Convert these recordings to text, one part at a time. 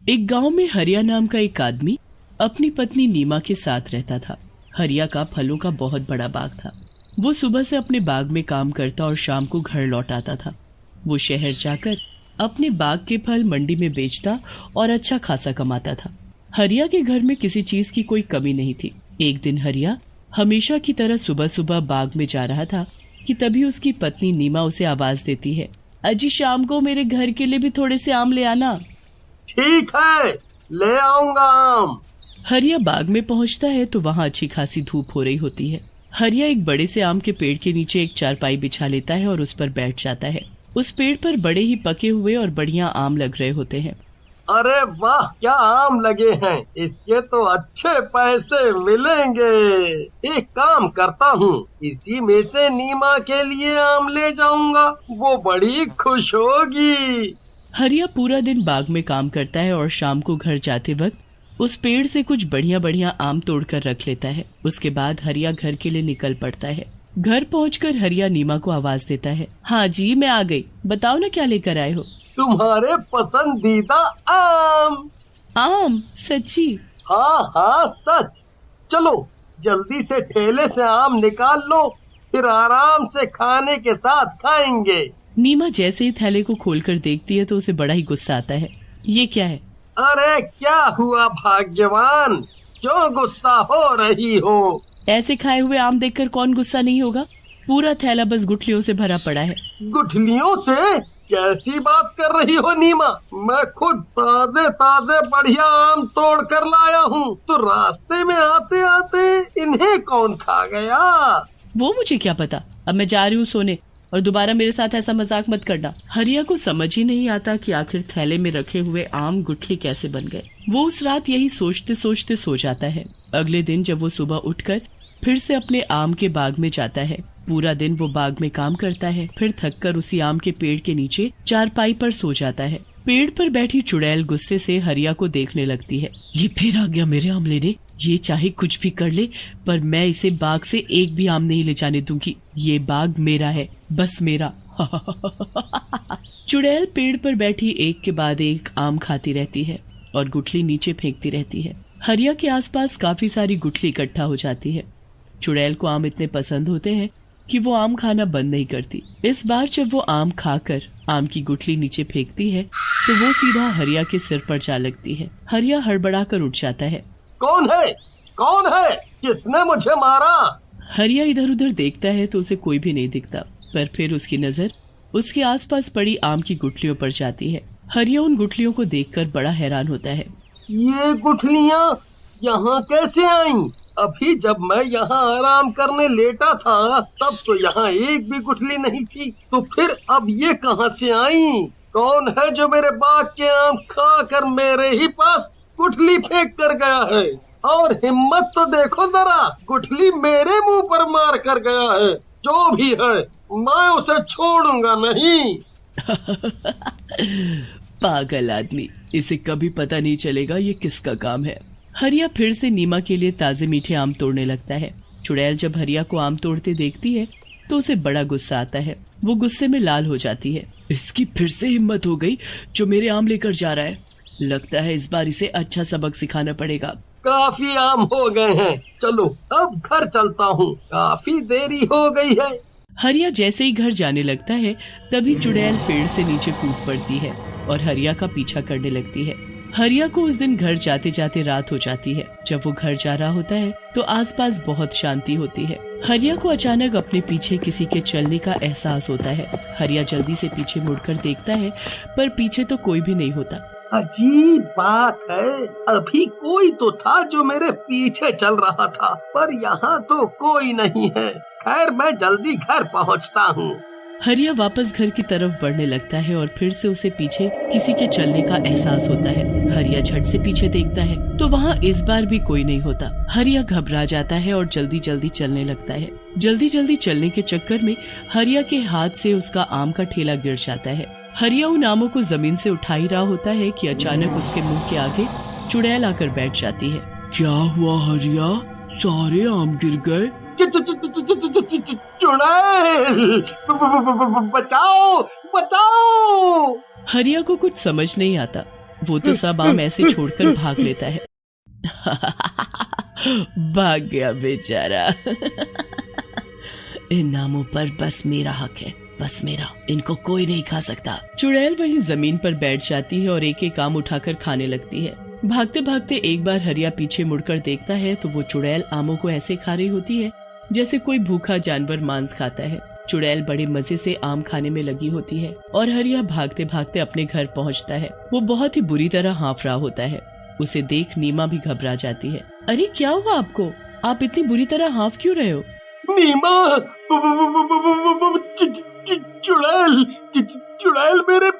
एक गांव में हरिया नाम का एक आदमी अपनी पत्नी नीमा के साथ रहता था। हरिया का फलों का बहुत बड़ा बाग था। वो सुबह से अपने बाग में काम करता और शाम को घर लौट आता था। वो शहर जाकर अपने बाग के फल मंडी में बेचता और अच्छा खासा कमाता था। हरिया के घर में किसी चीज की कोई कमी नहीं थी। एक दिन हरिया हमेशा की तरह सुबह सुबह बाग में जा रहा था कि तभी उसकी पत्नी नीमा उसे आवाज देती है, अजी शाम को मेरे घर के लिए भी थोड़े से आम ले आना। ठीक है, ले आऊंगा आम। हरिया बाग में पहुंचता है तो वहाँ अच्छी खासी धूप हो रही होती है। हरिया एक बड़े से आम के पेड़ के नीचे एक चारपाई बिछा लेता है और उस पर बैठ जाता है। उस पेड़ पर बड़े ही पके हुए और बढ़िया आम लग रहे होते हैं। अरे वाह, क्या आम लगे हैं, इसके तो अच्छे पैसे मिलेंगे। एक काम करता हूँ, इसी में से नीमा के लिए आम ले जाऊंगा, वो बड़ी खुश होगी। हरिया पूरा दिन बाग में काम करता है और शाम को घर जाते वक्त उस पेड़ से कुछ बढ़िया बढ़िया आम तोड़कर रख लेता है। उसके बाद हरिया घर के लिए निकल पड़ता है। घर पहुंचकर हरिया नीमा को आवाज देता है, हाँ जी मैं आ गई, बताओ ना क्या लेकर आए हो। तुम्हारे पसंदीदा आम। आम? सच्ची? हाँ हाँ सच। चलो जल्दी से ठेले से आम निकाल लो, फिर आराम से खाने के साथ खाएंगे। नीमा जैसे ही थैले को खोलकर देखती है तो उसे बड़ा ही गुस्सा आता है। ये क्या है? अरे क्या हुआ भाग्यवान, क्यों गुस्सा हो रही हो? ऐसे खाए हुए आम देखकर कौन गुस्सा नहीं होगा। पूरा थैला बस गुठलियों से भरा पड़ा है। गुठलियों से? कैसी बात कर रही हो नीमा, मैं खुद ताजे ताजे बढ़िया आम तोड़ कर लाया हूँ, तो रास्ते में आते आते इन्हें कौन खा गया? वो मुझे क्या पता, अब मैं जा रही हूँ सोने, और दोबारा मेरे साथ ऐसा मजाक मत करना। हरिया को समझ ही नहीं आता कि आखिर थैले में रखे हुए आम गुठली कैसे बन गए। वो उस रात यही सोचते सोचते सो जाता है। अगले दिन जब वो सुबह उठकर फिर से अपने आम के बाग में जाता है, पूरा दिन वो बाग में काम करता है, फिर थककर उसी आम के पेड़ के नीचे चारपाई पर सो जाता है। पेड़ पर बैठी चुड़ैल गुस्से से हरिया को देखने लगती है। ये फिर आ गया मेरे आम लेने, ये चाहे कुछ भी कर ले पर मैं इसे बाग से एक भी आम नहीं ले जाने दूंगी। ये बाग मेरा है, बस मेरा। चुड़ैल पेड़ पर बैठी एक के बाद एक आम खाती रहती है और गुठली नीचे फेंकती रहती है। हरिया के आसपास काफी सारी गुठली इकट्ठा हो जाती है। चुड़ैल को आम इतने पसंद होते हैं कि वो आम खाना बंद नहीं करती। इस बार जब वो आम खाकर आम की गुठली नीचे फेंकती है तो वो सीधा हरिया के सिर पर जा लगती है। हरिया हड़बड़ाकर उठ जाता है। कौन है? कौन है? किसने मुझे मारा? हरिया इधर उधर देखता है तो उसे कोई भी नहीं दिखता, पर फिर उसकी नजर उसके आसपास पड़ी आम की गुठलियों पर जाती है। हरिया उन गुठलियों को देखकर बड़ा हैरान होता है। ये गुठलियाँ यहाँ कैसे आईं? अभी जब मैं यहाँ आराम करने लेटा था तब तो यहाँ एक भी गुठली नहीं थी, तो फिर अब ये कहाँ से आईं? कौन है जो मेरे बाग के आम खाकर मेरे ही पास गुठली फेंक कर गया है? और हिम्मत तो देखो जरा, गुठली मेरे मुंह पर मार कर गया है। जो भी है मैं उसे छोड़ूंगा नहीं। पागल आदमी, इसे कभी पता नहीं चलेगा ये किसका काम है। हरिया फिर से नीमा के लिए ताजे मीठे आम तोड़ने लगता है। चुड़ैल जब हरिया को आम तोड़ते देखती है तो उसे बड़ा गुस्सा आता है। वो गुस्से में लाल हो जाती है। इसकी फिर से हिम्मत हो गई जो मेरे आम लेकर जा रहा है। लगता है इस बार इसे अच्छा सबक सिखाना पड़ेगा। काफी आम हो गए हैं, चलो अब घर चलता हूँ, काफी देरी हो गई है। हरिया जैसे ही घर जाने लगता है तभी चुड़ैल पेड़ से नीचे कूद पड़ती है और हरिया का पीछा करने लगती है। हरिया को उस दिन घर जाते जाते रात हो जाती है। जब वो घर जा रहा होता है तो आसपास बहुत शांति होती है। हरिया को अचानक अपने पीछे किसी के चलने का एहसास होता है। हरिया जल्दी से पीछे मुड़कर देखता है पर पीछे तो कोई भी नहीं होता। अजीब बात है, अभी कोई तो था जो मेरे पीछे चल रहा था, पर यहाँ तो कोई नहीं है। खैर मैं जल्दी घर पहुँचता हूँ। हरिया वापस घर की तरफ बढ़ने लगता है और फिर से उसे पीछे किसी के चलने का एहसास होता है। हरिया झट से पीछे देखता है तो वहाँ इस बार भी कोई नहीं होता। हरिया घबरा जाता है और जल्दी जल्दी चलने लगता है। जल्दी जल्दी चलने के चक्कर में हरिया के हाथ से उसका आम का ठेला गिर जाता है। हरिया उन आमों को जमीन से उठा ही रहा होता है कि अचानक उसके मुंह के आगे चुड़ैल आकर बैठ जाती है। क्या हुआ हरिया, सारे आम गिर गए? चुड़ैल, बचाओ बचाओ। हरिया को कुछ समझ नहीं आता। वो तो सब आम ऐसे छोड़कर भाग लेता है। भाग गया बेचारा। इन आमों पर बस मेरा हक है, बस मेरा, इनको कोई नहीं खा सकता। चुड़ैल वहीं जमीन पर बैठ जाती है और एक एक आम उठाकर खाने लगती है। भागते भागते एक बार हरिया पीछे मुड़कर देखता है तो वो चुड़ैल आमों को ऐसे खा रही होती है जैसे कोई भूखा जानवर मांस खाता है। चुड़ैल बड़े मजे से आम खाने में लगी होती है और हरिया भागते भागते अपने घर पहुंचता है। वो बहुत ही बुरी तरह हाँफ रहा होता है। उसे देख नीमा भी घबरा जाती है। अरे क्या हुआ आपको? आप इतनी बुरी तरह हाँफ क्यों रहे हो? नीमा, चुड़ैल, चुड़ैल मेरे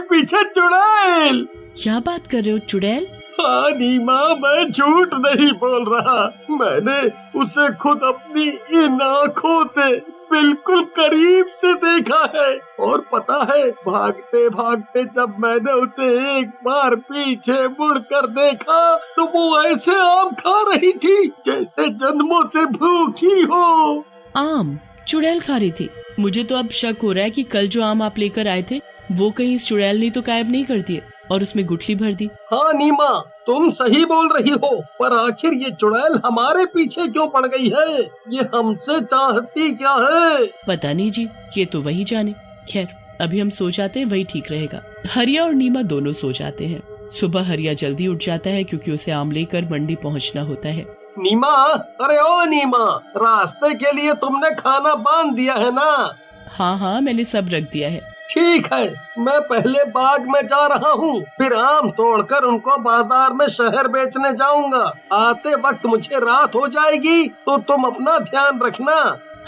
पीछे चुड़ैल। क्या बात कर रहे हो चुड़ैल? हाँ नीमा, मैं झूठ नहीं बोल रहा। मैंने उसे खुद अपनी इन आँखों से बिल्कुल करीब से देखा है। और पता है, भागते भागते जब मैंने उसे एक बार पीछे मुड़कर देखा तो वो ऐसे आम खा रही थी जैसे जन्मों से भूखी हो। आम चुड़ैल खा रही थी? मुझे तो अब शक हो रहा है कि कल जो आम आप लेकर आए थे वो कहीं इस चुड़ैल ने तो गायब नहीं कर दिए और उसमें गुठली भर दी। हाँ नीमा, तुम सही बोल रही हो, पर आखिर ये चुड़ैल हमारे पीछे क्यों पड़ गई है? ये हमसे चाहती क्या है? पता नहीं जी, ये तो वही जाने। खैर अभी हम सो जाते हैं, वही ठीक रहेगा। हरिया और नीमा दोनों सो जाते हैं। सुबह हरिया जल्दी उठ जाता है क्योंकि उसे आम लेकर मंडी पहुंचना होता है। नीमा, अरे ओ नीमा, रास्ते के लिए तुमने खाना बांध दिया है ना? हाँ, मैंने सब रख दिया है। ठीक है, मैं पहले बाग में जा रहा हूँ, फिर आम तोड़कर उनको बाजार में शहर बेचने जाऊंगा। आते वक्त मुझे रात हो जाएगी तो तुम अपना ध्यान रखना।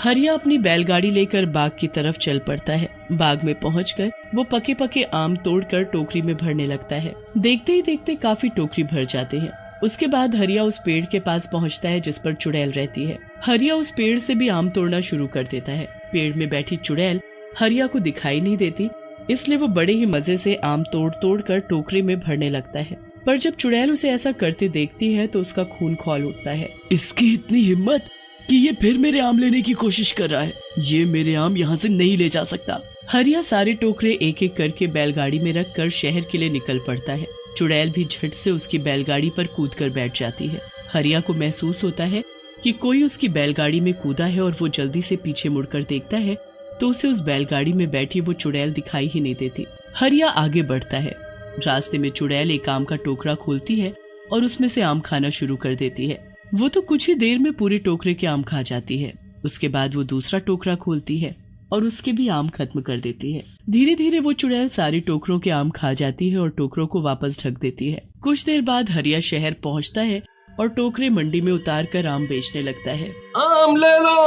हरिया अपनी बैलगाड़ी लेकर बाग की तरफ चल पड़ता है। बाग में पहुंचकर वो पके पके आम तोड़कर टोकरी में भरने लगता है। देखते ही देखते काफी टोकरी भर जाते हैं। उसके बाद हरिया उस पेड़ के पास पहुंचता है जिस पर चुड़ैल रहती है। हरिया उस पेड़ से भी आम तोड़ना शुरू कर देता है। पेड़ में बैठी चुड़ैल हरिया को दिखाई नहीं देती, इसलिए वो बड़े ही मजे से आम तोड़ तोड़ कर टोकरी में भरने लगता है। पर जब चुड़ैल उसे ऐसा करते देखती है तो उसका खून खौल उठता है। इसकी इतनी हिम्मत कि ये फिर मेरे आम लेने की कोशिश कर रहा है। ये मेरे आम यहाँ से नहीं ले जा सकता। हरिया सारे टोकरे एक एक करके बैलगाड़ी में रख कर शहर के लिए निकल पड़ता है। चुड़ैल भी झट से उसकी बैलगाड़ी पर कूद कर बैठ जाती है। हरिया को महसूस होता है कि कोई उसकी बैलगाड़ी में कूदा है और वो जल्दी से पीछे मुड़कर देखता है तो उसे उस बैलगाड़ी में बैठी वो चुड़ैल दिखाई ही नहीं देती। हरिया आगे बढ़ता है। रास्ते में चुड़ैल एक आम का टोकरा खोलती है और उसमें से आम खाना शुरू कर देती है। वो तो कुछ ही देर में पूरे टोकरे के आम खा जाती है। उसके बाद वो दूसरा टोकरा खोलती है और उसके भी आम खत्म कर देती है। धीरे धीरे वो चुड़ैल सारे टोकरों के आम खा जाती है और टोकरों को वापस ढक देती है। कुछ देर बाद हरिया शहर पहुंचता है और टोकरे मंडी में उतार कर आम बेचने लगता है। आम ले लो,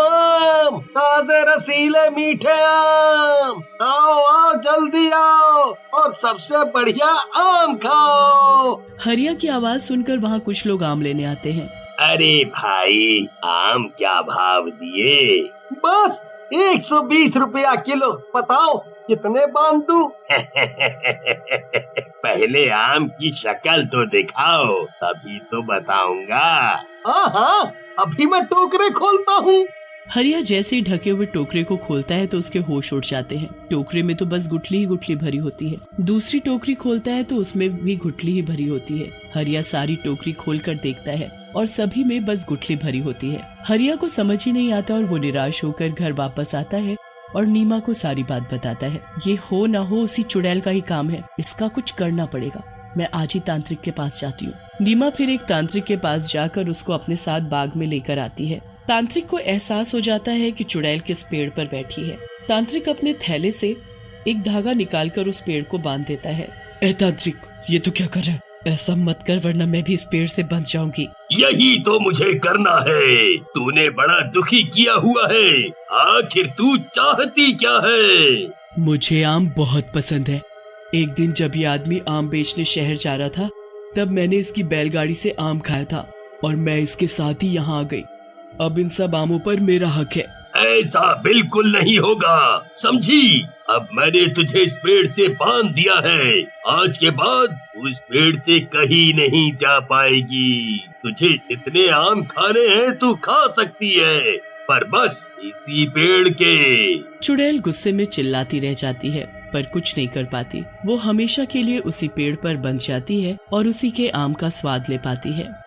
आम ताजे रसीले मीठे आम, आओ आओ जल्दी आओ और सबसे बढ़िया आम खाओ। हरिया की आवाज सुनकर वहाँ कुछ लोग आम लेने आते हैं। अरे भाई, आम क्या भाव दिए? बस 120 रुपया किलो, बताओ कितने बांध दूं? पहले आम की शक्ल तो दिखाओ, तभी तो बताऊंगा। हाँ, अभी मैं टोकरे खोलता हूँ। हरिया जैसे ही ढके हुए टोकरे को खोलता है तो उसके होश उड़ जाते हैं। टोकरे में तो बस गुठली ही गुठली भरी होती है। दूसरी टोकरी खोलता है तो उसमें भी गुठली ही भरी होती है। हरिया सारी टोकरी खोलकर देखता है और सभी में बस गुठली भरी होती है। हरिया को समझ ही नहीं आता और वो निराश होकर घर वापस आता है और नीमा को सारी बात बताता है। ये हो ना हो उसी चुड़ैल का ही काम है, इसका कुछ करना पड़ेगा। मैं आज ही तांत्रिक के पास जाती हूँ। नीमा फिर एक तांत्रिक के पास जाकर उसको अपने साथ बाग में लेकर आती है। तांत्रिक को एहसास हो जाता है कि चुड़ैल किस पेड़ पर बैठी है। तांत्रिक अपने थैले से एक धागा निकालकर उस पेड़ को बांध देता है। ए तांत्रिक, ये तो क्या कर रहा है? ऐसा मत कर वरना मैं भी इस पेड़ से बंध जाऊंगी। यही तो मुझे करना है। तूने बड़ा दुखी किया हुआ है। आखिर तू चाहती क्या है? मुझे आम बहुत पसंद है। एक दिन जब ये आदमी आम बेचने शहर जा रहा था तब मैंने इसकी बैलगाड़ी से आम खाया था और मैं इसके साथ ही यहाँ आ गई। अब इन सब आमों पर मेरा हक है। ऐसा बिल्कुल नहीं होगा, समझी? अब मैंने तुझे इस पेड़ से बांध दिया है। आज के बाद उस पेड़ से कहीं नहीं जा पाएगी। तुझे जितने आम खाने हैं तू खा सकती है, पर बस इसी पेड़ के। चुड़ैल गुस्से में चिल्लाती रह जाती है। पर कुछ नहीं कर पाती। वो हमेशा के लिए उसी पेड़ पर बंध जाती है और उसी के आम का स्वाद ले पाती है।